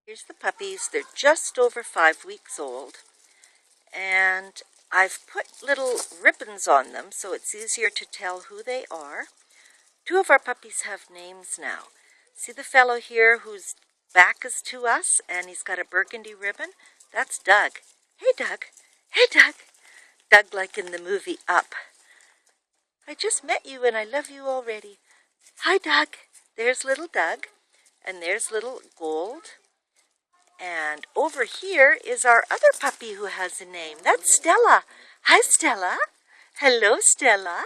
Here's the puppies. They're just over 5 weeks old. And I've put little ribbons on them so it's easier to tell who they are. 2 of our puppies have names now. See the fellow here whose back is to us and he's got a burgundy ribbon? That's Doug. Hey, Doug. Hey, Doug. Doug like in the movie Up. I just met you and I love you already. Hi, Doug. There's little Doug. And there's little Gold. And over here is our other puppy who has a name. That's Stella. Hi, Stella. Hello, Stella.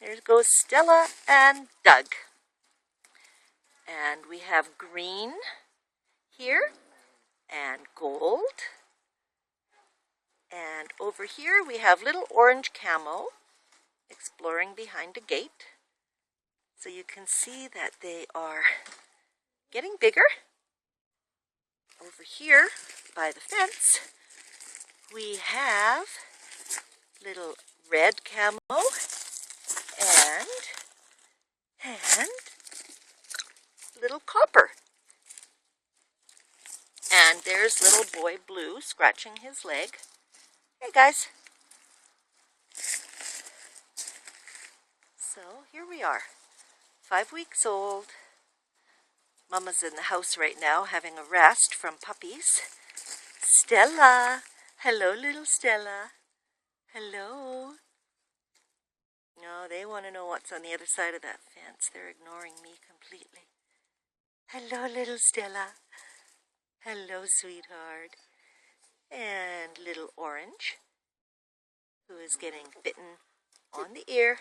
There goes Stella and Doug. And we have Green here and Gold. And over here we have little Orange Camo exploring behind a gate. So you can see that they are getting bigger. Over here by the fence we have little Red Camo and little Copper. And there's little boy Blue scratching his leg. Hey guys. So here we are, 5 weeks old. Mama's in the house right now having a rest from puppies. Stella. Hello, little Stella. Hello. No, they want to know what's on the other side of that fence. They're ignoring me completely. Hello, little Stella. Hello, sweetheart. And little Orange, who is getting bitten on the ear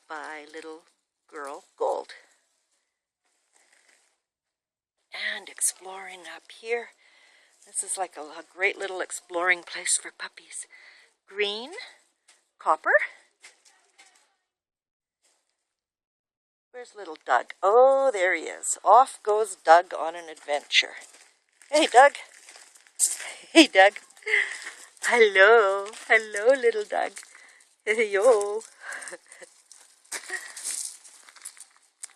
by little girl Gold. And exploring up here. This is like a great little exploring place for puppies. Green, Copper. Where's little Doug? Oh, there he is. Off goes Doug on an adventure. Hey, Doug. Hey, Doug. Hello. Hello, little Doug. Hey, yo.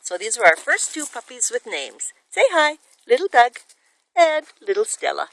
So these are our first 2 puppies with names. Say hi, little Doug and little Stella.